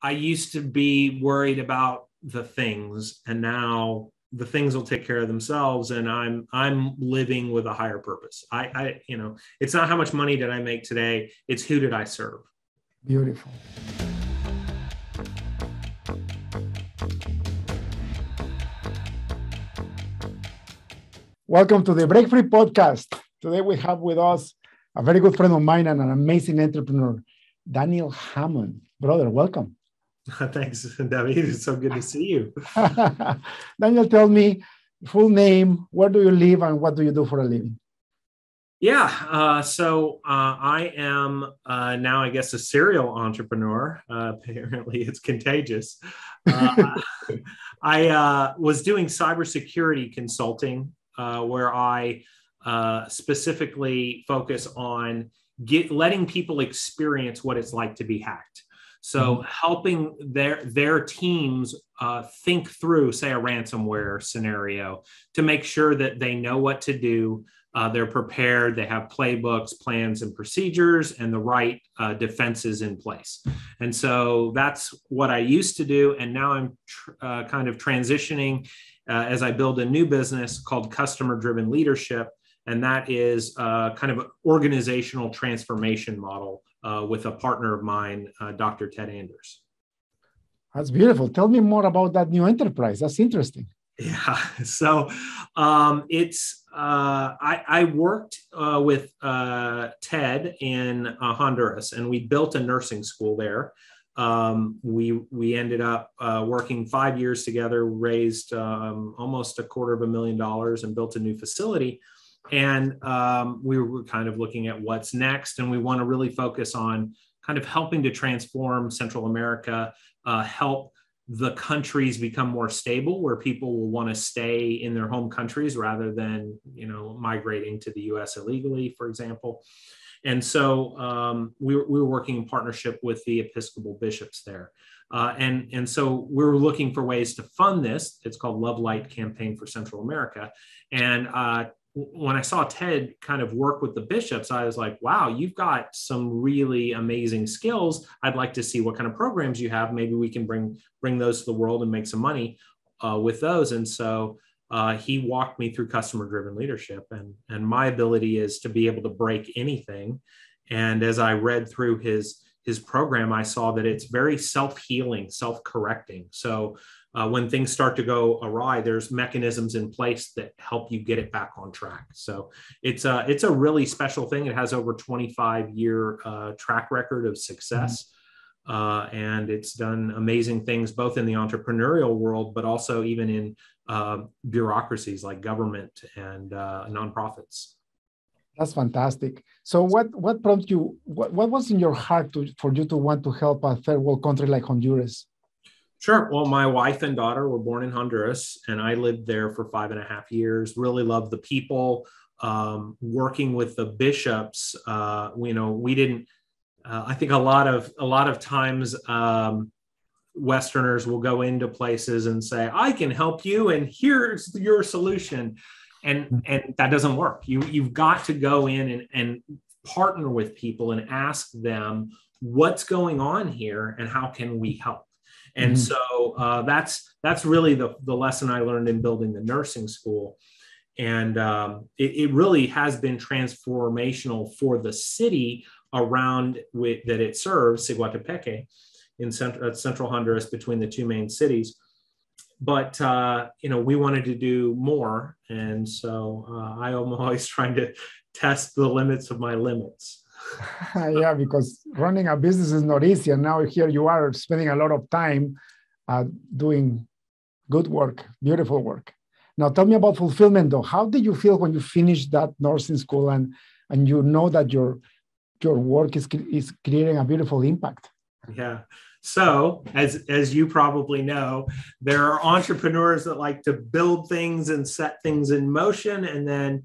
I used to be worried about the things, and now the things will take care of themselves. And I'm living with a higher purpose. It's not how much money did I make today. It's who did I serve? Beautiful. Welcome to the Break Free Podcast. Today we have with us a very good friend of mine and an amazing entrepreneur, Daniel Hammond. Brother, welcome. Thanks, David. It's so good to see you. Daniel, tell me full name, where do you live, and what do you do for a living? Yeah, so I am now, I guess, a serial entrepreneur. Apparently, it's contagious. I was doing cybersecurity consulting, where I specifically focus on letting people experience what it's like to be hacked. So helping their teams think through, say, a ransomware scenario to make sure that they know what to do. They're prepared. They have playbooks, plans, and procedures, and the right defenses in place. And so that's what I used to do. And now I'm kind of transitioning as I build a new business called Customer-Driven Leadership. And that is kind of an organizational transformation model with a partner of mine, Dr. Ted Anders. That's beautiful. Tell me more about that new enterprise. That's interesting. Yeah. So I worked with Ted in Honduras, and we built a nursing school there. We ended up working 5 years together, raised almost $250,000 and built a new facility. And we were kind of looking at what's next. And we want to really focus on kind of helping to transform Central America, help the countries become more stable, where people will want to stay in their home countries rather than, migrating to the US illegally, for example. And so we were working in partnership with the Episcopal bishops there. And so we were looking for ways to fund this. It's called Love Light Campaign for Central America. And when I saw Ted kind of work with the bishops, I was like, wow, you've got some really amazing skills. I'd like to see what kind of programs you have. Maybe we can bring those to the world and make some money with those. And so he walked me through customer-driven leadership. And my ability is to be able to break anything. And as I read through his program, I saw that it's very self-healing, self-correcting. So when things start to go awry, there's mechanisms in place that help you get it back on track. So it's a really special thing. It has over 25-year track record of success. And it's done amazing things, both in the entrepreneurial world, but also even in bureaucracies like government and nonprofits. That's fantastic. So what prompted you, what was in your heart for you to want to help a third world country like Honduras? Sure. Well, my wife and daughter were born in Honduras, and I lived there for 5.5 years. Really loved the people, working with the bishops. We didn't. I think a lot of times Westerners will go into places and say, "I can help you, and here's your solution," and that doesn't work. You've got to go in and partner with people and ask them what's going on here and how can we help. And so that's really the lesson I learned in building the nursing school. And it really has been transformational for the city around that it serves, Siguatepeque, in central Honduras, between the two main cities. But, we wanted to do more. And so I am always trying to test the limits of my limits. Yeah, because running a business is not easy. And now here you are spending a lot of time doing good work, beautiful work. Now, tell me about fulfillment, though. How did you feel when you finished that nursing school and you know that your work is creating a beautiful impact? Yeah. So as you probably know, there are entrepreneurs that like to build things and set things in motion, and then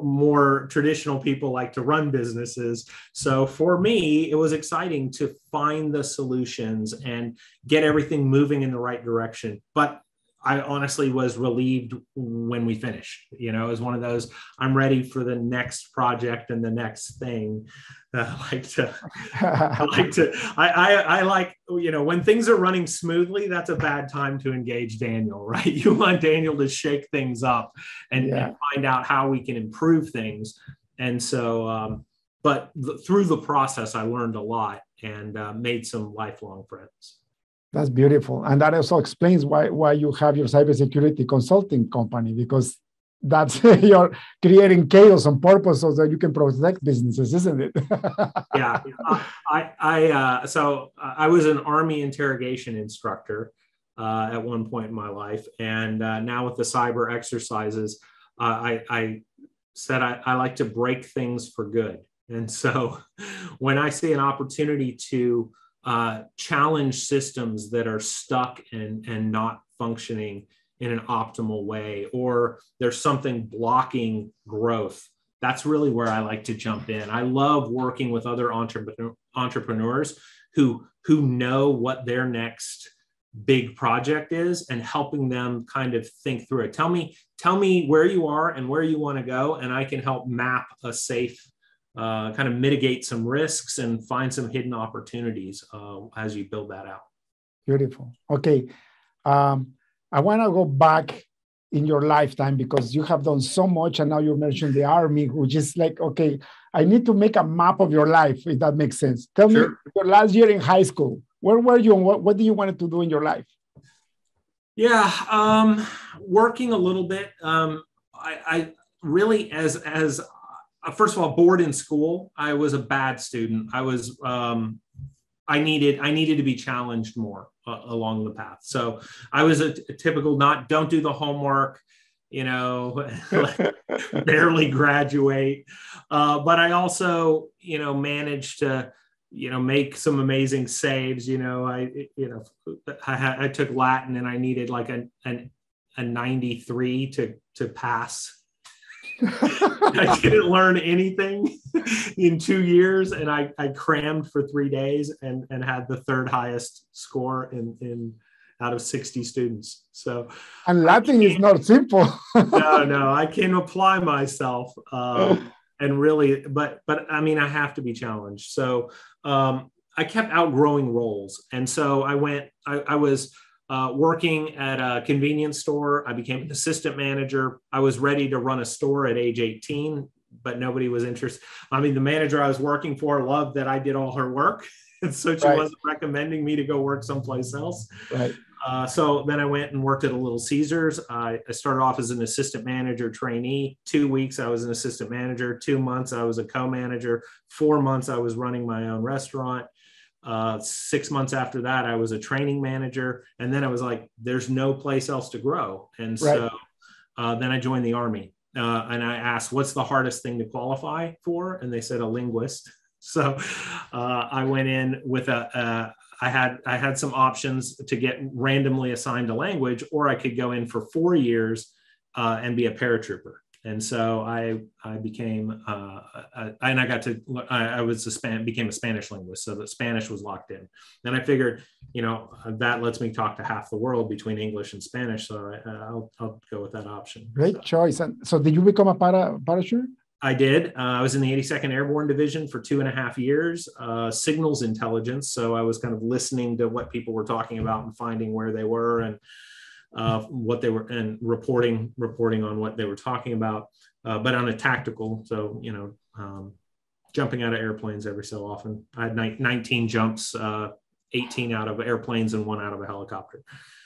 more traditional people like to run businesses. So for me, it was exciting to find the solutions and get everything moving in the right direction. But I honestly was relieved when we finished. You know, it was one of those, I'm ready for the next project and the next thing. I like, you know, when things are running smoothly, that's a bad time to engage Daniel, right? You want Daniel to shake things up and find out how we can improve things. And so, through the process, I learned a lot and made some lifelong friends. That's beautiful. And that also explains why you have your cybersecurity consulting company, because that's you're creating chaos on purpose so that you can protect businesses, isn't it? Yeah. So I was an Army interrogation instructor at one point in my life. And now with the cyber exercises, I said I like to break things for good. And so when I see an opportunity to challenge systems that are stuck and not functioning in an optimal way, or there's something blocking growth, that's really where I like to jump in. I love working with other entrepreneurs who know what their next big project is and helping them kind of think through it. Tell me where you are and where you want to go, and I can help map a safe, kind of mitigate some risks and find some hidden opportunities as you build that out. Beautiful. Okay. I want to go back in your lifetime because you have done so much, and now you mentioned the Army, which is like, okay, I need to make a map of your life, if that makes sense. Tell me your last year in high school. Where were you, and what do you want to do in your life? Yeah, working a little bit. I really, as first of all, bored in school. I was a bad student. I needed to be challenged more along the path. So I was a typical don't do the homework, you know, barely graduate. But I also, you know, managed to, you know, make some amazing saves. You know, I took Latin and I needed like a 93 to pass. I didn't learn anything in 2 years, and I crammed for 3 days and had the third highest score in out of 60 students. So, and Latin is not simple. no, I can apply myself and really, but I mean, I have to be challenged. So I kept outgrowing roles, and so I was working at a convenience store. I became an assistant manager. I was ready to run a store at age 18, but nobody was interested. I mean, the manager I was working for loved that I did all her work. And so she wasn't recommending me to go work someplace else. Right. So then I went and worked at a Little Caesars. I started off as an assistant manager trainee. 2 weeks, I was an assistant manager. 2 months, I was a co-manager. 4 months, I was running my own restaurant. 6 months after that, I was a training manager. And then I was like, there's no place else to grow. And so then I joined the Army. And I asked, what's the hardest thing to qualify for? And they said, a linguist. So I went in with I had some options to get randomly assigned a language, or I could go in for 4 years and be a paratrooper. And so I became, and I got to, became a Spanish linguist. So that Spanish was locked in. And I figured, you know, that lets me talk to half the world between English and Spanish. So I'll go with that option. Great choice. And so did you become a parachuter? I did. I was in the 82nd Airborne Division for 2.5 years, signals intelligence. So I was kind of listening to what people were talking about and finding where they were and what they were, and reporting on what they were talking about, but on a tactical. So, you know, jumping out of airplanes every so often. I had 19 jumps, 18 out of airplanes and 1 out of a helicopter.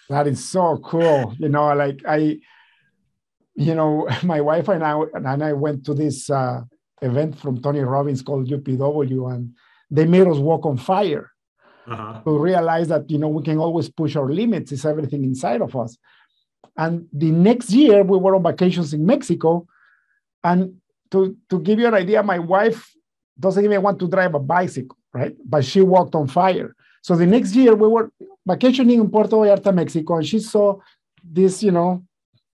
That is so cool. You know, like my wife and I went to this event from Tony Robbins called UPW, and they made us walk on fire. To realize that, you know, we can always push our limits. It's everything inside of us. And the next year we were on vacations in Mexico. And to give you an idea, my wife doesn't even want to drive a bicycle, right? But she walked on fire. So the next year we were vacationing in Puerto Vallarta, Mexico, and she saw this, you know,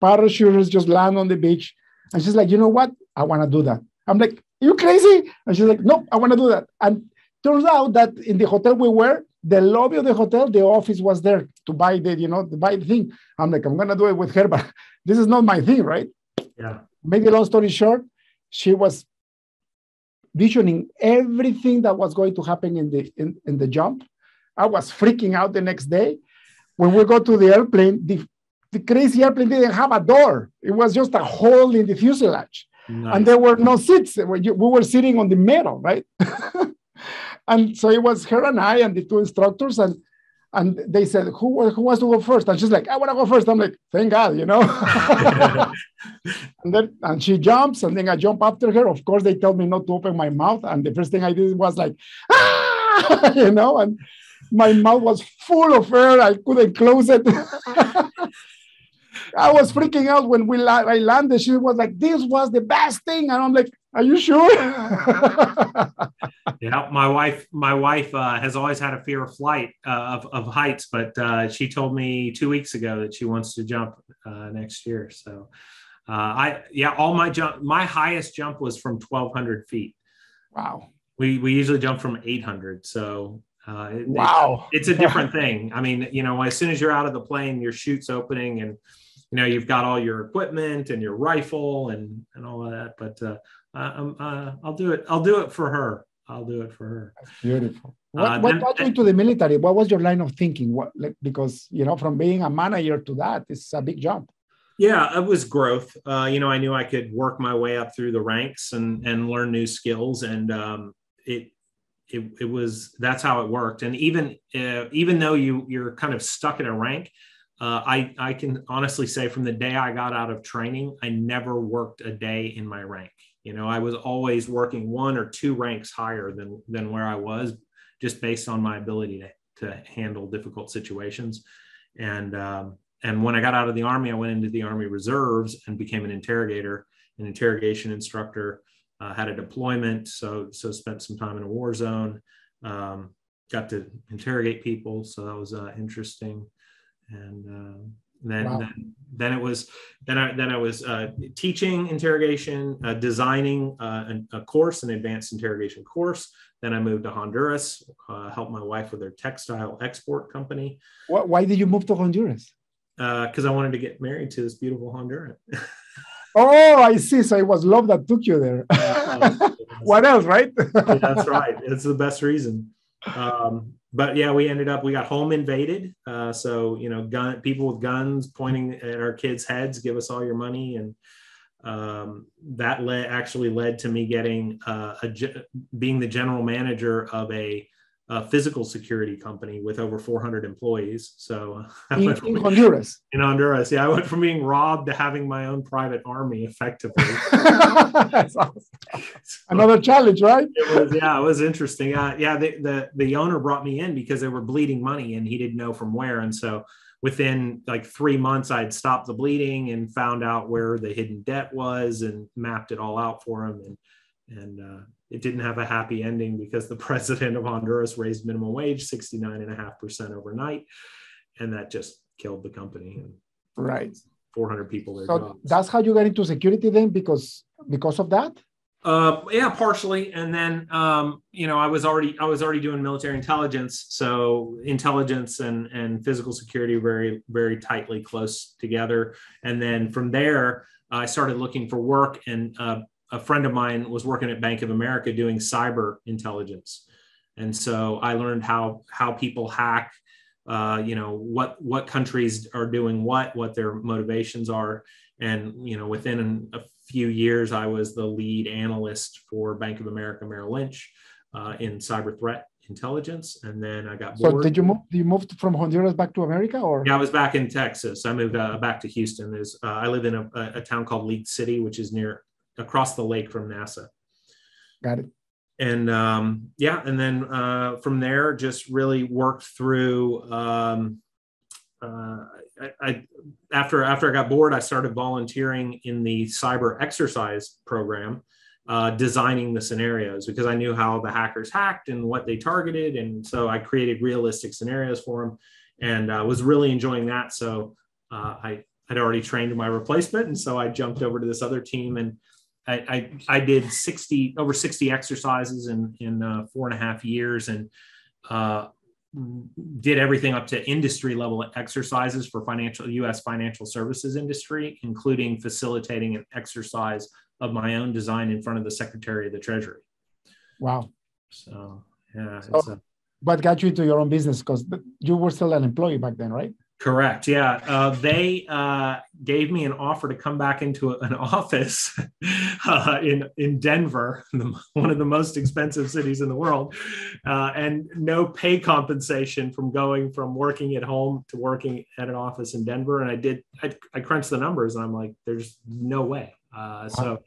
parachuters just land on the beach. And she's like, you know what? I want to do that. I'm like, you crazy? And she's like, no, I want to do that. And turns out that in the hotel we were, the lobby of the hotel, the office was there to buy to buy the thing. I'm like, I'm going to do it with her, but this is not my thing, right? Yeah. Make the long story short, she was visioning everything that was going to happen in the jump. I was freaking out the next day. When we got to the airplane, the crazy airplane didn't have a door. It was just a hole in the fuselage. Nice. And there were no seats. We were sitting on the middle, right? And so it was her and I and the two instructors, and they said, who wants to go first? And she's like, I want to go first. I'm like, thank God, and she jumps, and then I jump after her. Of course, they told me not to open my mouth. And the first thing I did was like, ah! And my mouth was full of air. I couldn't close it. I was freaking out when I landed. She was like, this was the best thing. And I'm like, are you sure? Yeah, my wife has always had a fear of flight, of heights, but she told me 2 weeks ago that she wants to jump next year. So my highest jump was from 1,200 feet. Wow. We usually jump from 800. So wow, it's a different thing. I mean, as soon as you're out of the plane, your chute's opening, and you've got all your equipment and your rifle and all of that. But I'll do it. I'll do it for her. That's beautiful. What got you into the military? What was your line of thinking? Because from being a manager to that, it's a big jump. Yeah, it was growth. I knew I could work my way up through the ranks and learn new skills, and that's how it worked. And even though you're kind of stuck in a rank, I can honestly say from the day I got out of training, I never worked a day in my rank. I was always working 1 or 2 ranks higher than where I was, just based on my ability to handle difficult situations. And when I got out of the Army, I went into the Army Reserves and became an interrogation instructor. Had a deployment, so spent some time in a war zone. Got to interrogate people, so that was interesting. And then I was teaching interrogation, designing a course, an advanced interrogation course. Then I moved to Honduras, helped my wife with her textile export company. Why did you move to Honduras? Because I wanted to get married to this beautiful Honduran. Oh, I see. So it was love that took you there. What else, right? Yeah, that's right. It's the best reason. But yeah, we got home invaded. So, people with guns pointing at our kids' heads, give us all your money. And that actually led to me getting being the general manager of a physical security company with over 400 employees. So in Honduras. In Honduras, yeah, I went from being robbed to having my own private army, effectively. That's awesome. Another challenge, right? It was interesting. The owner brought me in because they were bleeding money, and he didn't know from where. And so within like 3 months, I'd stopped the bleeding and found out where the hidden debt was and mapped it all out for him. And it didn't have a happy ending because the president of Honduras raised minimum wage 69.5% overnight. And that just killed the company. Right. 400 people their so jobs. That's how you got into security then, because of that? Yeah, partially. And then, I was already doing military intelligence. So intelligence and physical security very, very tightly close together. And then from there, I started looking for work, and a friend of mine was working at Bank of America doing cyber intelligence. And so I learned how people hack, what countries are doing what their motivations are. And, within a few years, I was the lead analyst for Bank of America Merrill Lynch in cyber threat intelligence. And then I got bored. So did you move from Honduras back to America, or? Yeah, I was back in Texas. I moved back to Houston. I live in a town called League City, which is across the lake from NASA. Got it. And and then from there, just really worked through. After I got bored, I started volunteering in the cyber exercise program, designing the scenarios, because I knew how the hackers hacked and what they targeted, and so I created realistic scenarios for them, and was really enjoying that. So I had already trained my replacement, and so I jumped over to this other team, and I did over 60 exercises in 4.5 years, and did everything up to industry level exercises for U.S. financial services industry, including facilitating an exercise of my own design in front of the Secretary of the Treasury. Wow. So, yeah. What got you into your own business? Because you were still an employee back then, right? Correct. Yeah. They gave me an offer to come back into an office in Denver, one of the most expensive cities in the world, and no pay compensation from going from working at home to working at an office in Denver. And I crunched the numbers and I'm like, there's no way. So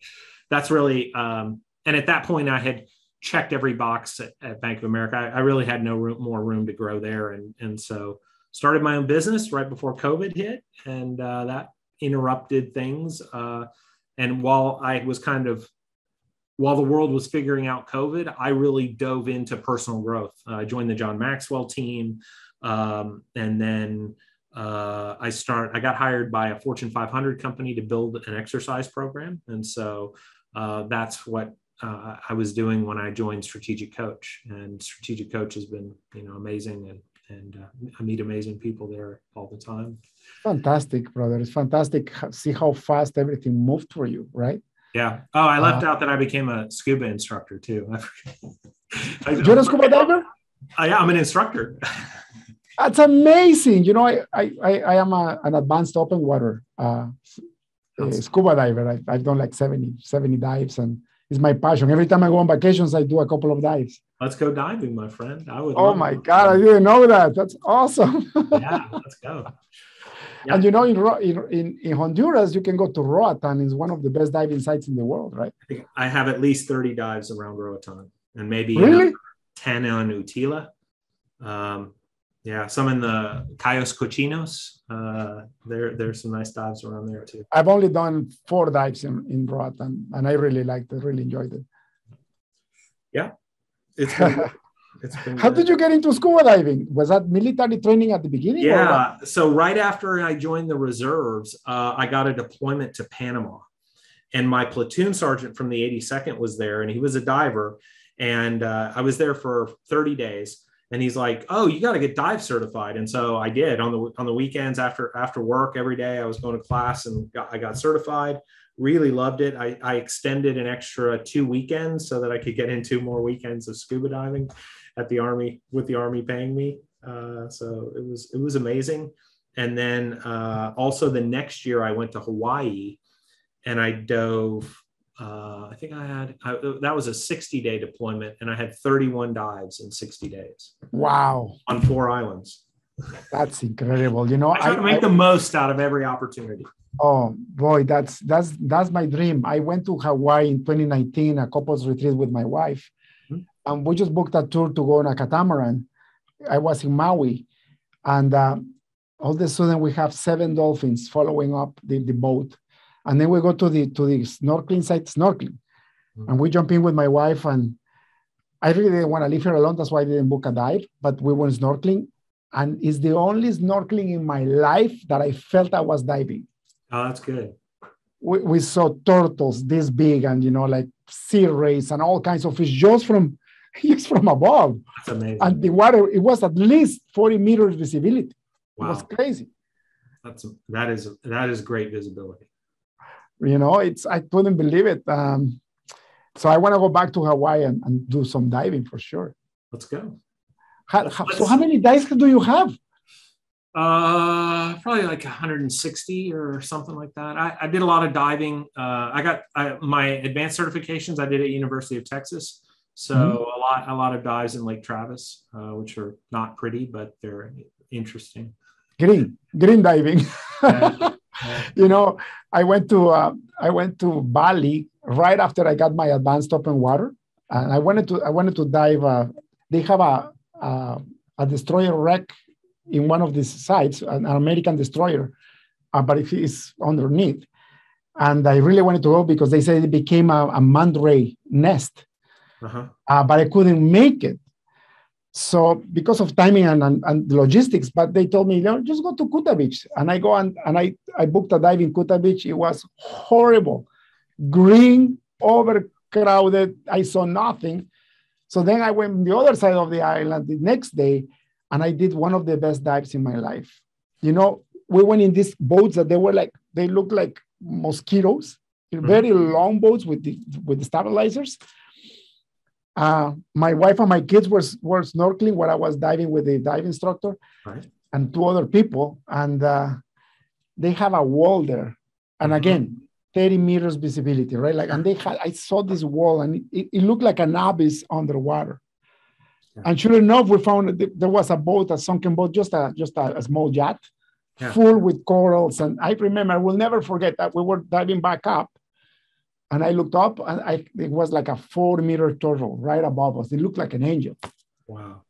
that's really, and at that point I had checked every box at Bank of America. I really had more room to grow there. And so started my own business right before COVID hit, and that interrupted things. And while the world was figuring out COVID, I really dove into personal growth. I joined the John Maxwell team. And then I got hired by a Fortune 500 company to build an exercise program. And so that's what I was doing when I joined Strategic Coach. And Strategic Coach has been, amazing. And I meet amazing people there all the time. Fantastic, brother. It's fantastic. See how fast everything moved for you, right? Yeah. Oh, I left out that I became a scuba instructor too. You're a scuba diver? Yeah, I'm an instructor. That's amazing. I am an advanced open water scuba diver. I've done like 70 dives, and it's my passion. Every time I go on vacations, I do a couple of dives. Let's go diving, my friend. Oh my God, I didn't know that. That's awesome. Yeah, let's go. Yeah. And in Honduras, you can go to Roatan. It's one of the best diving sites in the world, right? I have at least 30 dives around Roatan, and maybe really? 10 on Utila. Some in the Cayos Cochinos. There's some nice dives around there too. I've only done 4 dives in Roatan, and I really liked it, really enjoyed it. Yeah. It's been How did you get into scuba diving? Was that military training at the beginning? Yeah. So right after I joined the reserves, I got a deployment to Panama, and my platoon sergeant from the 82nd was there, and he was a diver. And I was there for 30 days, and he's like, "Oh, you got to get dive certified." And so I did on the weekends after work every day. I was going to class, and I got certified. Really loved it. I extended an extra 2 weekends so that I could get into more weekends of scuba diving at the Army, with the Army paying me. So it was amazing. And then also the next year I went to Hawaii, and I dove. I think that was a 60-day deployment, and I had 31 dives in 60 days. Wow! On 4 islands. That's incredible. I try to make the most out of every opportunity. Oh boy, that's my dream. I went to Hawaii in 2019, a couples retreat with my wife, and we just booked a tour to go on a catamaran. I was in Maui, and all of a sudden we have 7 dolphins following up the boat, and then we go to the snorkeling site, and we jump in with my wife, and I really didn't want to leave her alone. That's why I didn't book a dive, but we went snorkeling, and it's the only snorkeling in my life that I felt I was diving. Oh, that's good. We saw turtles this big, and like sea rays and all kinds of fish just from above. That's amazing. And the water, it was at least 40 meters visibility. Wow. It was crazy. That is great visibility. I couldn't believe it. So I want to go back to Hawaii and do some diving for sure. Let's go. So how many dives do you have? Probably like 160 or something like that. I did a lot of diving. I got my advanced certifications I did at University of Texas. So a lot of dives in Lake Travis, which are not pretty, but they're interesting. Green diving. I went to Bali right after I got my advanced open water, and I wanted to dive. They have a destroyer wreck in one of these sites, an American destroyer, but it is underneath. And I really wanted to go because they said it became a manta ray nest, but I couldn't make it. So because of timing and logistics, but they told me, just go to Kuta Beach. And I go and I booked a dive in Kuta Beach. It was horrible, green, overcrowded. I saw nothing. So then I went on the other side of the island the next day, and I did one of the best dives in my life. You know, we went in these boats that they looked like mosquitoes, very long boats with the stabilizers. My wife and my kids were snorkeling while I was diving with the dive instructor, right, and two other people. And they have a wall there. And again, 30 meters visibility, right? Like, and I saw this wall, and it looked like an abyss underwater. Yeah. And sure enough, we found that there was a boat, a sunken boat, just a small yacht, full with corals. And I remember, I will never forget that we were diving back up, and I looked up, and it was like a 4-meter turtle right above us. It looked like an angel. Wow.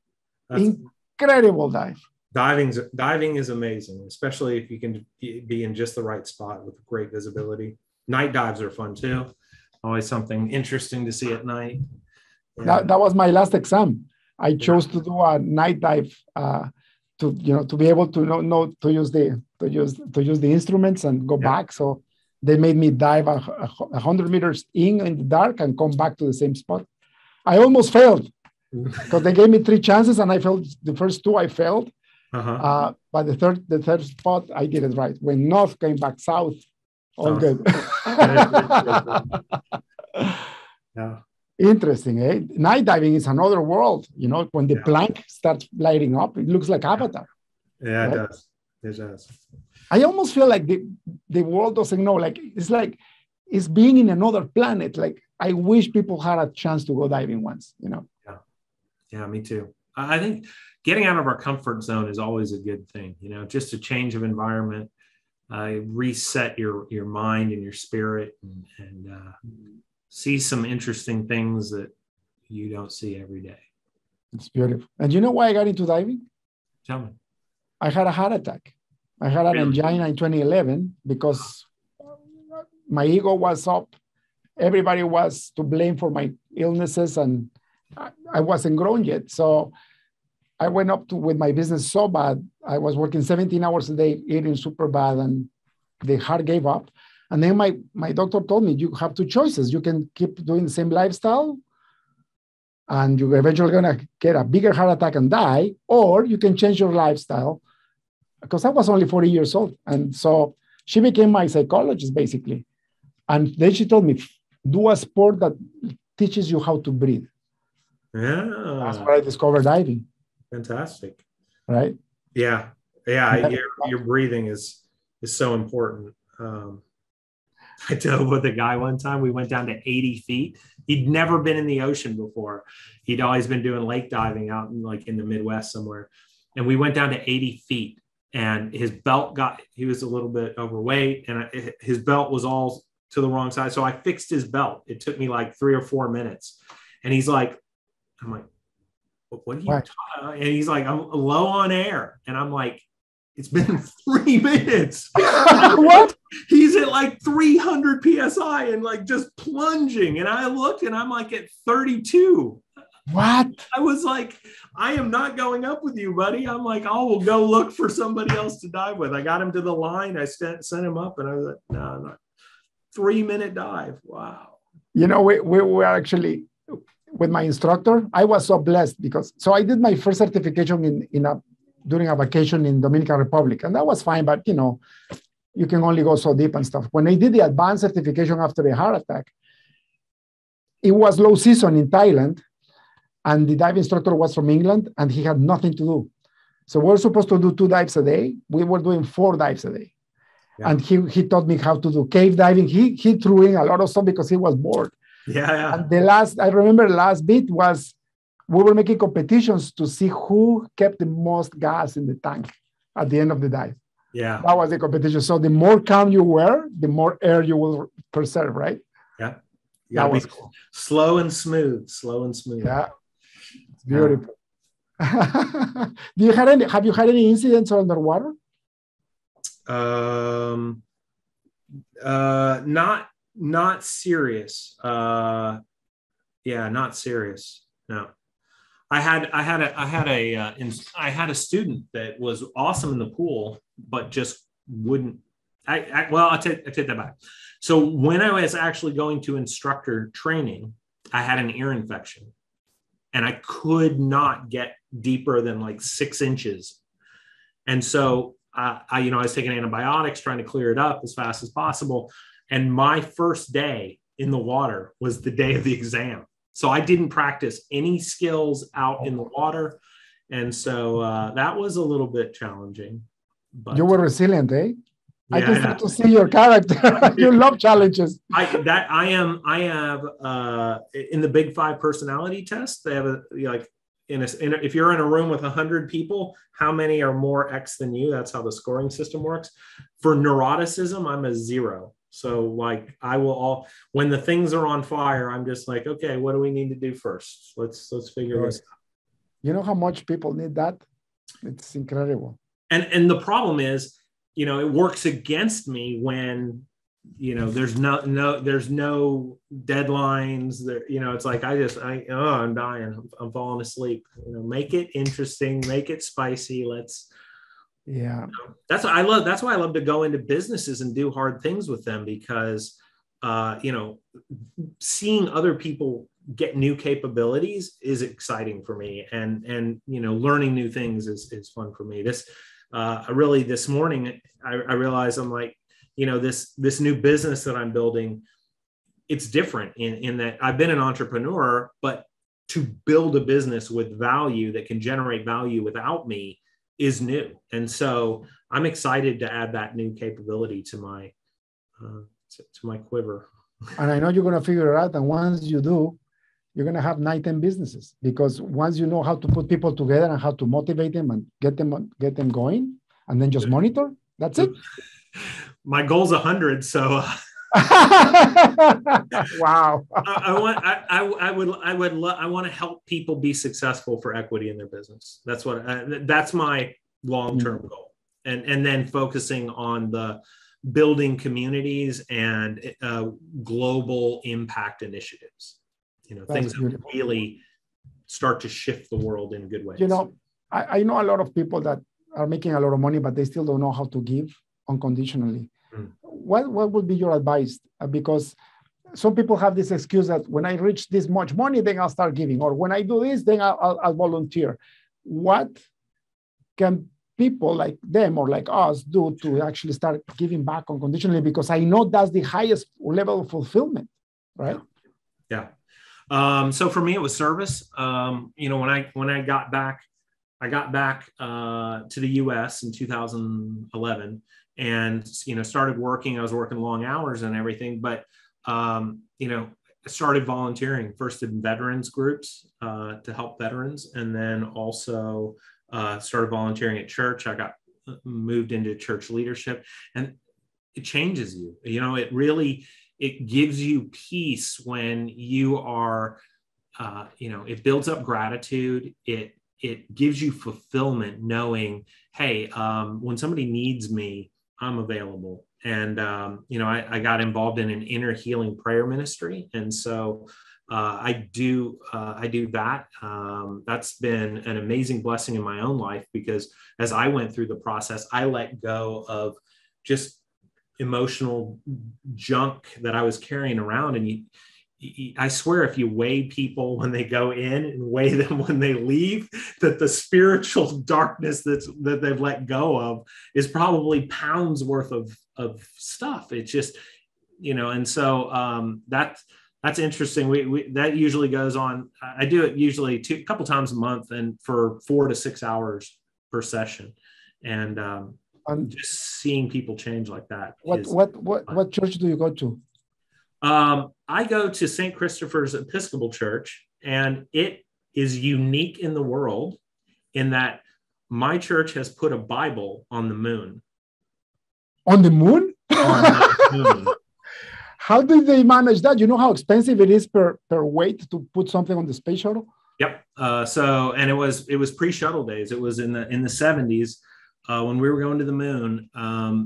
Incredible dive. Diving is amazing, especially if you can be in just the right spot with great visibility. Night dives are fun too. Always something interesting to see at night. Yeah. That was my last exam. I chose to do a night dive to be able to know to use the instruments and go back. So they made me dive 100 meters in the dark and come back to the same spot. I almost failed because they gave me 3 chances, and I failed the first 2. I failed, but the third spot I did it right. Went north, came back south. All good. Yeah. Interesting, eh? Night diving is another world. You know, when the plank starts lighting up, it looks like Avatar. Yeah, right? It does. It does. I almost feel like the world doesn't know. Like it's being in another planet. Like I wish people had a chance to go diving once. You know. Yeah, me too. I think getting out of our comfort zone is always a good thing. You know, just a change of environment. Reset your mind and your spirit, and see some interesting things that you don't see every day. It's beautiful. And you know why I got into diving? Tell me. I had a heart attack. I had an angina in 2011 because my ego was up. Everybody was to blame for my illnesses, and I wasn't grown yet. So I went up with my business so bad. I was working 17 hours a day, eating super bad, and the heart gave up. And then my doctor told me, you have 2 choices. You can keep doing the same lifestyle, and you're eventually going to get a bigger heart attack and die, or you can change your lifestyle. Because I was only 40 years old. And so she became my psychologist, basically. And then she told me, do a sport that teaches you how to breathe. Yeah. That's where I discovered diving. Fantastic. Right? Yeah. Your breathing is so important. I dove with a guy one time. We went down to 80 feet. He'd never been in the ocean before. He'd always been doing lake diving out in the Midwest somewhere. And we went down to 80 feet, and his belt he was a little bit overweight, and his belt was all to the wrong side. So I fixed his belt. It took me like 3 or 4 minutes. And he's like, I'm like, what are you talking? And he's like, I'm low on air. And I'm like, it's been 3 minutes. What? He's at like 300 PSI and like just plunging. And I looked, and I'm like at 32. What? I was like, I am not going up with you, buddy. I'm like, I will go look for somebody else to dive with. I got him to the line. I sent him up, and I was like, no, not 3-minute dive. Wow. You know, we were actually with my instructor. I was so blessed so I did my first certification during a vacation in Dominican Republic, and that was fine. But you can only go so deep and stuff. When I did the advanced certification after the heart attack, it was low season in Thailand. And the dive instructor was from England, and he had nothing to do. So we're supposed to do 2 dives a day. We were doing 4 dives a day. Yeah. And he taught me how to do cave diving. He threw in a lot of stuff because he was bored. Yeah. And I remember the last bit was we were making competitions to see who kept the most gas in the tank at the end of the dive. Yeah. That was the competition. So the more calm you were, the more air you will preserve, right? Yeah. That was cool. Slow and smooth. Yeah. Beautiful. Have you had any incidents underwater? Not serious. Not serious. No. I had a student that was awesome in the pool, but just wouldn't. I'll take that back. So when I was actually going to instructor training, I had an ear infection. and I could not get deeper than like 6 inches. And so I was taking antibiotics, trying to clear it up as fast as possible. And my first day in the water was the day of the exam. So I didn't practice any skills out in the water. And so that was a little bit challenging. But you were resilient, eh? Yeah, I can start to see your character. You love challenges. I have in the Big Five personality test, they have if you're in a room with 100 people, how many are more X than you? That's how the scoring system works. For neuroticism, I'm a 0. So like when the things are on fire, I'm just like, okay, what do we need to do first? Let's figure this out. You know how much people need that? It's incredible. And the problem is, it works against me when, there's no deadlines there. It's like, I'm dying. I'm falling asleep. Make it interesting, make it spicy. Yeah. That's why I love to go into businesses and do hard things with them, because, seeing other people get new capabilities is exciting for me. And learning new things is fun for me. This morning, I realized I'm like, this new business that I'm building, it's different in that I've been an entrepreneur, but to build a business with value that can generate value without me is new. And so I'm excited to add that new capability to my quiver. And I know you're going to figure it out. And once you do, you're going to have 9-10 businesses, because once you know how to put people together and how to motivate them and get them going, and then just monitor, that's it. My goal's 100. So wow. I want to help people be successful for equity in their business. That's my long-term goal. And then focusing on the building communities and global impact initiatives, things that really start to shift the world in good ways. I know a lot of people that are making a lot of money, but they still don't know how to give unconditionally. What would be your advice? Because some people have this excuse that when I reach this much money, then I'll start giving, or when I do this, then I'll volunteer. What can people like them or like us do to actually start giving back unconditionally? Because I know that's the highest level of fulfillment, right? Yeah. So for me, it was service. When I got back to the US in 2011 and, started working. I was working long hours and everything, but, I started volunteering first in veterans groups to help veterans. And then also started volunteering at church. I got moved into church leadership, and it changes you. It gives you peace when you are, it builds up gratitude. It gives you fulfillment knowing, hey, when somebody needs me, I'm available. And, I got involved in an inner healing prayer ministry. And so I do that. That's been an amazing blessing in my own life, because as I went through the process, I let go of just emotional junk that I was carrying around. And I swear, if you weigh people when they go in and weigh them when they leave, that the spiritual darkness that they've let go of is probably pounds worth of stuff. It's just, and so that's interesting. That usually goes on. I do it usually a couple times a month, and for 4 to 6 hours per session. And just seeing people change like that. What church do you go to? I go to St. Christopher's Episcopal Church, and it is unique in the world in that my church has put a Bible on the moon. On the moon? On the moon. How did they manage that? You know how expensive it is per weight to put something on the space shuttle? Yep. And it was pre-shuttle days. It was in the 70s. When we were going to the moon,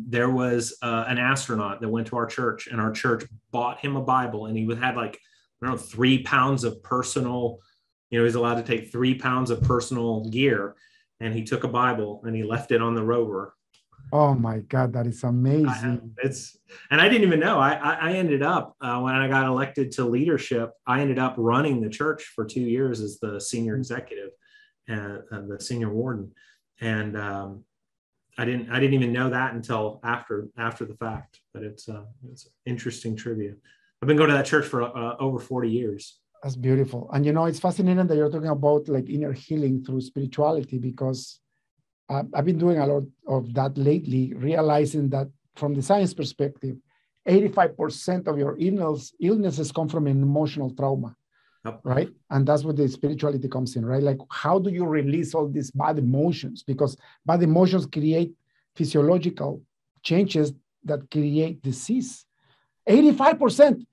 there was an astronaut that went to our church, and our church bought him a Bible, and he had 3 pounds of personal, he was allowed to take 3 pounds of personal gear, and he took a Bible and he left it on the rover. Oh my God, that is amazing. And I didn't even know. I ended up when I got elected to leadership, I ended up running the church for 2 years as the senior executive and the senior warden. And I didn't even know that until after the fact. But it's interesting trivia. I've been going to that church for over 40 years. That's beautiful. And it's fascinating that you're talking about like inner healing through spirituality, because I've been doing a lot of that lately, realizing that from the science perspective, 85% of your illnesses come from an emotional trauma, right? And that's where the spirituality comes in, right? Like, how do you release all these bad emotions? Because bad emotions create physiological changes that create disease. 85%.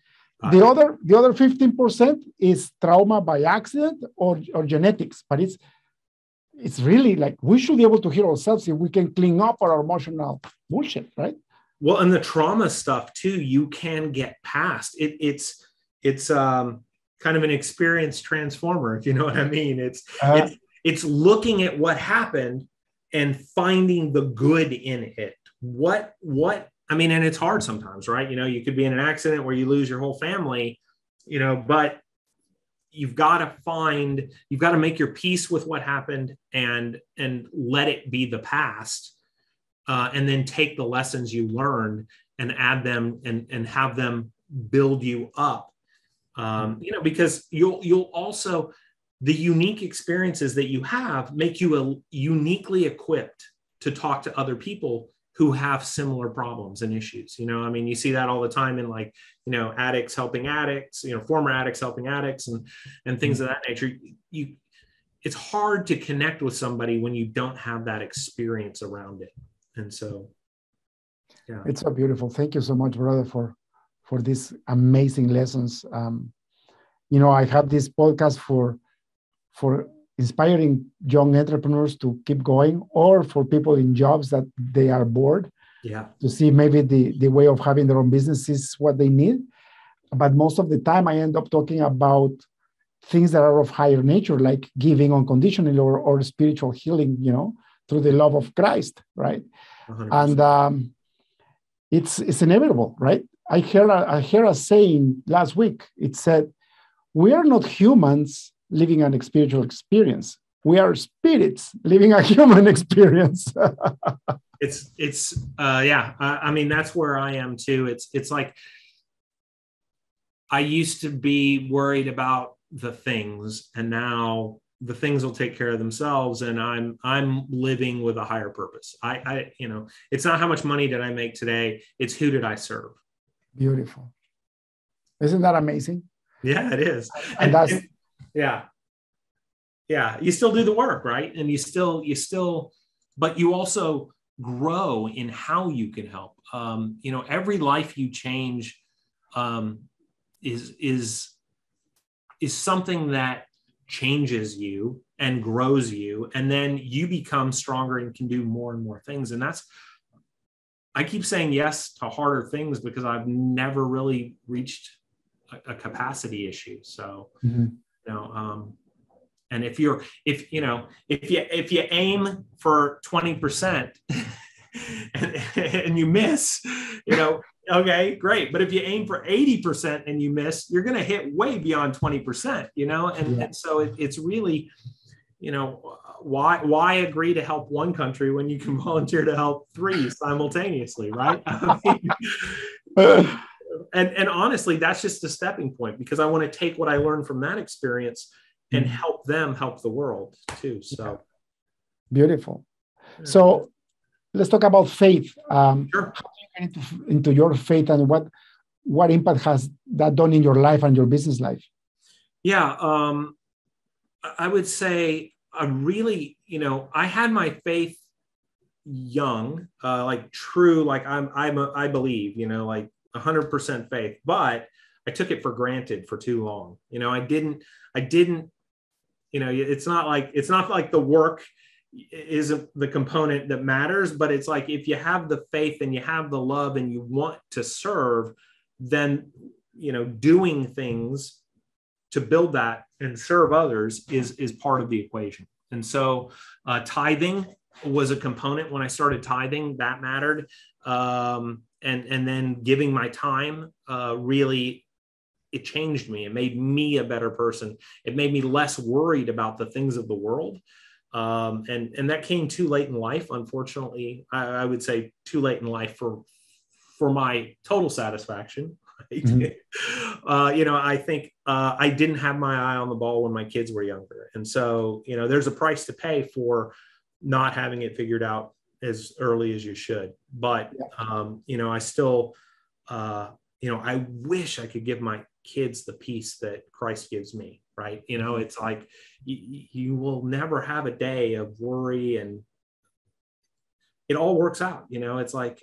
The other 15% is trauma by accident or genetics, but it's really like we should be able to heal ourselves if we can clean up our emotional bullshit, right? Well, and the trauma stuff too, you can get past. It's kind of an experienced transformer, if you know what I mean. It's looking at what happened and finding the good in it. What I mean, and it's hard sometimes, right? You could be in an accident where you lose your whole family, but you've got to make your peace with what happened and let it be the past, and then take the lessons you learned and add them and have them build you up. Because you'll also, the unique experiences that you have make you uniquely equipped to talk to other people who have similar problems and issues. I mean, you see that all the time in addicts helping addicts, former addicts helping addicts and things of that nature. It's hard to connect with somebody when you don't have that experience around it. And so, yeah. It's so beautiful. Thank you so much, brother, for these amazing lessons. I have this podcast for inspiring young entrepreneurs to keep going, or for people in jobs that they are bored, to see maybe the way of having their own business is what they need. But most of the time I end up talking about things that are of higher nature, like giving unconditionally or spiritual healing, through the love of Christ, right? 100%. And it's inevitable, right? I heard a saying last week. It said, we are not humans living an spiritual experience. We are spirits living a human experience. I mean, that's where I am too. It's like, I used to be worried about the things, and now the things will take care of themselves. And I'm living with a higher purpose. It's not how much money did I make today. It's who did I serve? Beautiful. Isn't that amazing? Yeah, it is. Yeah. You still do the work, right? And you still, but you also grow in how you can help. Every life you change is something that changes you and grows you, and then you become stronger and can do more and more things. And I keep saying yes to harder things because I've never really reached a capacity issue. So, and if you aim for 20% and you miss, okay, great. But if you aim for 80% and you miss, you're going to hit way beyond 20%, and so it's really, why agree to help one country when you can volunteer to help 3 simultaneously, right? And honestly, that's just a stepping point, because I want to take what I learned from that experience and help them help the world too. So beautiful. So let's talk about faith. Sure. How do you get into your faith, and what impact has that done in your life and your business life? Yeah, I would say I really, I had my faith young, like true, like I believe, like 100% faith, but I took it for granted for too long. I didn't, it's not like the work isn't the component that matters, but it's like, if you have the faith and you have the love and you want to serve, then, doing things to build that and serve others is part of the equation. And so tithing was a component when I started tithing. That mattered. And then giving my time, really, it changed me. It made me a better person. It made me less worried about the things of the world. And that came too late in life. Unfortunately, I would say too late in life for my total satisfaction. Right? Mm-hmm. I think I didn't have my eye on the ball when my kids were younger. And so, there's a price to pay for not having it figured out as early as you should. But, I still, I wish I could give my kids the peace that Christ gives me. Right. It's like you will never have a day of worry, and it all works out. It's like,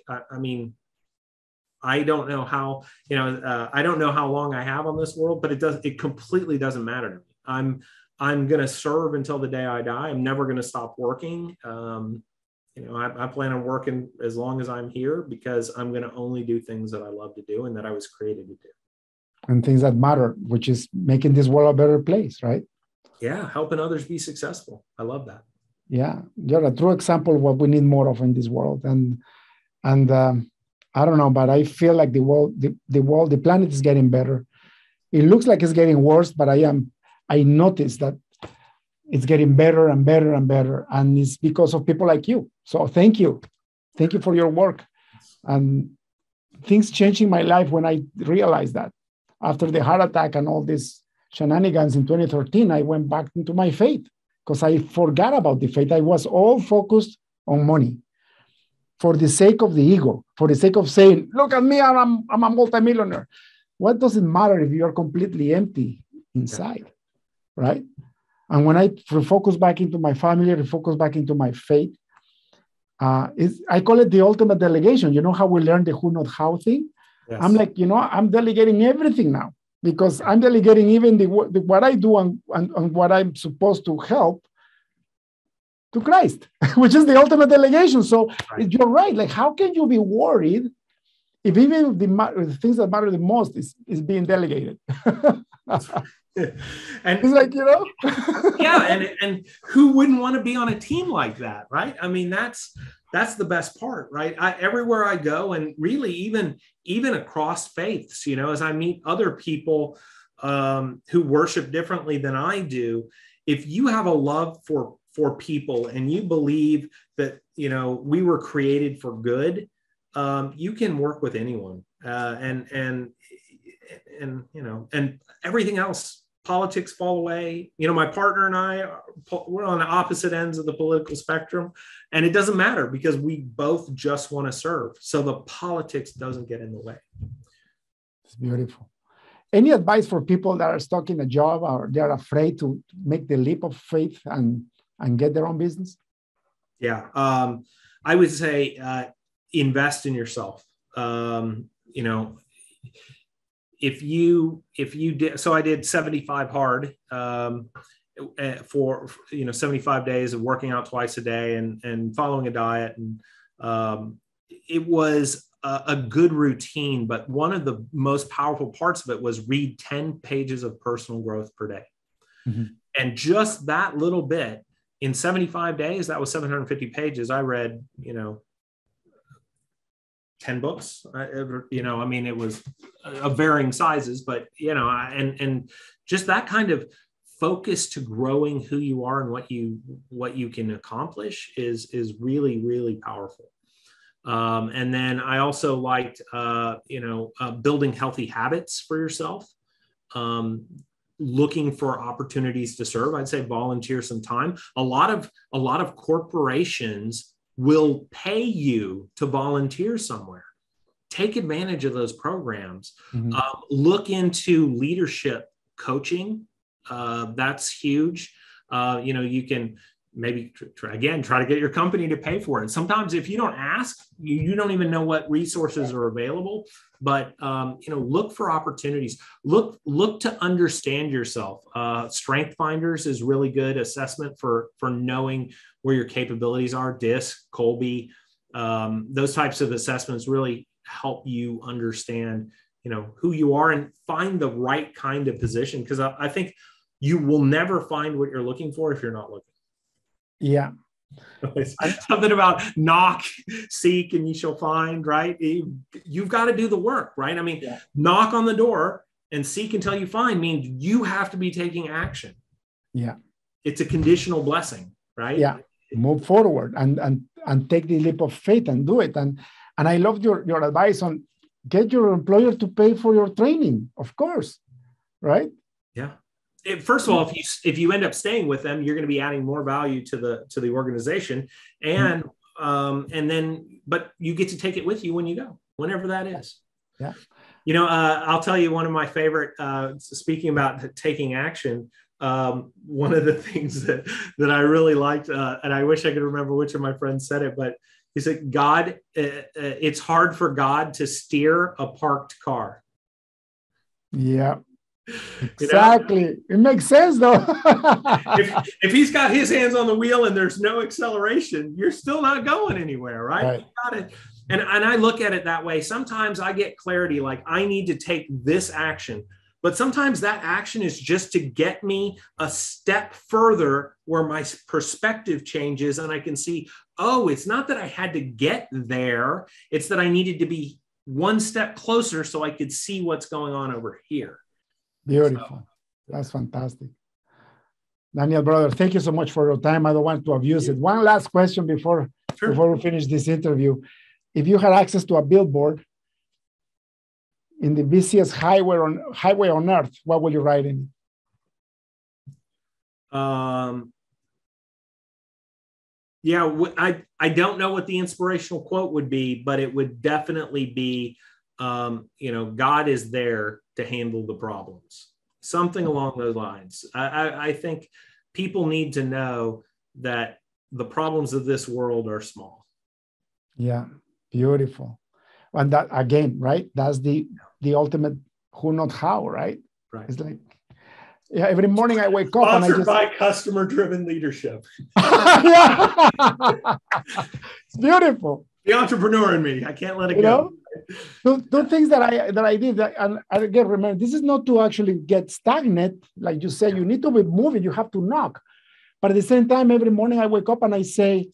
I don't know how, I don't know how long I have on this world, but it completely doesn't matter to me. I'm going to serve until the day I die. I'm never going to stop working. I plan on working as long as I'm here, because I'm going to only do things that I love to do and that I was created to do. And things that matter, which is making this world a better place, right? Yeah, helping others be successful. I love that. Yeah, you're a true example of what we need more of in this world. And I don't know, but I feel like the planet is getting better. It looks like it's getting worse, but I noticed that it's getting better and better and better. And it's because of people like you. So thank you. Thank you for your work. And things changing my life when I realized that. After the heart attack and all these shenanigans in 2013, I went back into my faith because I forgot about the faith. I was all focused on money for the sake of the ego, for the sake of saying, look at me, I'm a multimillionaire. What does it matter if you're completely empty inside, right? And when I refocus back into my family, refocus back into my faith, I call it the ultimate delegation. You know how we learn the who, not how thing? Yes. I'm like, I'm delegating everything now, because I'm delegating even what I do and what I'm supposed to help to Christ, which is the ultimate delegation. So You're right. Like, how can you be worried if even the things that matter the most is being delegated? And it's like, and who wouldn't want to be on a team like that, right? I mean, that's the best part, right? Everywhere I go, and really even across faiths, as I meet other people who worship differently than I do, if you have a love for people and you believe that, we were created for good, you can work with anyone, and everything else. Politics fall away. My partner and we're on the opposite ends of the political spectrum, and it doesn't matter because we both just want to serve. So the politics doesn't get in the way. It's beautiful. Any advice for people that are stuck in a job or they're afraid to make the leap of faith and get their own business? Yeah. I would say invest in yourself. If you did, so I did 75 hard for 75 days of working out twice a day and following a diet, and it was a good routine. But one of the most powerful parts of it was read 10 pages of personal growth per day, and just that little bit in 75 days, that was 750 pages. I read 10 books, it was of varying sizes, but, and just that kind of focus to growing who you are and what you can accomplish is really, really powerful. And then I also liked, building healthy habits for yourself, looking for opportunities to serve. I'd say volunteer some time. A lot of corporations will pay you to volunteer somewhere. Take advantage of those programs. Look into leadership coaching. That's huge. You can maybe try to get your company to pay for it. Sometimes if you don't ask, you don't even know what resources are available, but look for opportunities. Look to understand yourself. Strength Finders is really good assessment for knowing where your capabilities are. DISC, Colby, those types of assessments really help you understand, who you are and find the right kind of position. Because I think you will never find what you're looking for if you're not looking. Yeah, Something about knock, seek, and you shall find, right? You've got to do the work, right? I mean, knock on the door and seek until you find means you have to be taking action. Yeah. It's a conditional blessing, right? Yeah. Move forward and take the leap of faith and do it. And I love your advice on get your employer to pay for your training, of course, right? Yeah. First of all, if you end up staying with them, you're going to be adding more value to the organization, and then but you get to take it with you when you go, whenever that is. Yeah. I'll tell you one of my favorite. Speaking about taking action, one of the things that I really liked, and I wish I could remember which of my friends said it, but he said, "God, it's hard for God to steer a parked car." Yeah. Exactly. It makes sense though. if he's got his hands on the wheel and there's no acceleration, you're still not going anywhere, right? You got it. And I look at it that way. Sometimes I get clarity, like I need to take this action, but sometimes that action is just to get me a step further where my perspective changes and I can see, oh, it's not that I had to get there. It's that I needed to be one step closer so I could see what's going on over here. Beautiful. That's fantastic. Daniel, brother, thank you so much for your time. I don't want to abuse it. One last question before we finish this interview. If you had access to a billboard in the busiest highway on earth, what would you write in it? I don't know what the inspirational quote would be, but it would definitely be, God is there to handle the problems. Something along those lines. I think people need to know that the problems of this world are small. Yeah, beautiful. And that again, right? That's the ultimate who, not how, right? Right. It's like, every morning I wake up Sponsored and I just by customer-driven leadership. It's beautiful. The entrepreneur in me. I can't let it go. Two things that I did, and I again remember, this is not to actually get stagnant. Like you said, you need to be moving, you have to knock. But at the same time, every morning I wake up and I say,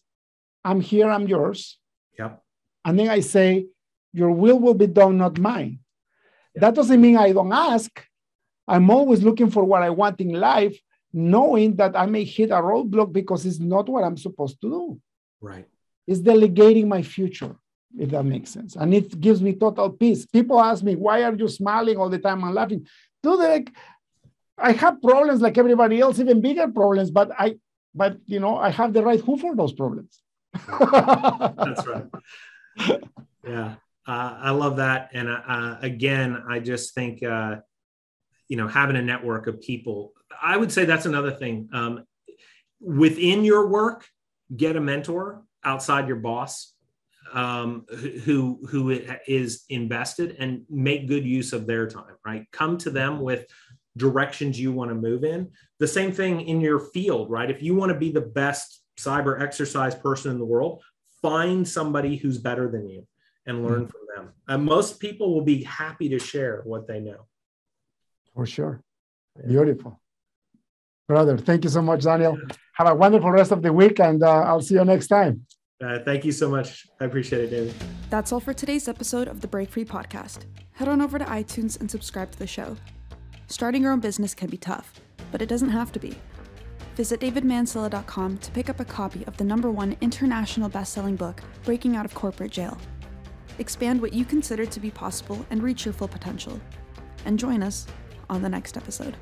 I'm here, I'm yours. Yep. And then I say, your will be done, not mine. Yep. That doesn't mean I don't ask. I'm always looking for what I want in life, knowing that I may hit a roadblock because it's not what I'm supposed to do. Right. It's delegating my future, if that makes sense. And it gives me total peace. People ask me, why are you smiling all the time and laughing? Dude, I have problems like everybody else, even bigger problems, but I have the right who for those problems. That's right. Yeah. I love that. And again, I just think, having a network of people, I would say that's another thing. Within your work, get a mentor outside your boss who is invested, and make good use of their time, right? Come to them with directions you want to move in. The same thing in your field, right? If you want to be the best cyber exercise person in the world, find somebody who's better than you and learn from them. And most people will be happy to share what they know. For sure. Beautiful. Brother, thank you so much, Daniel. Have a wonderful rest of the week, and I'll see you next time. Thank you so much. I appreciate it, David. That's all for today's episode of the Break Free Podcast. Head on over to iTunes and subscribe to the show. Starting your own business can be tough, but it doesn't have to be. Visit davidmansilla.com to pick up a copy of the #1 international best-selling book, Breaking Out of Corporate Jail. Expand what you consider to be possible and reach your full potential. And join us on the next episode.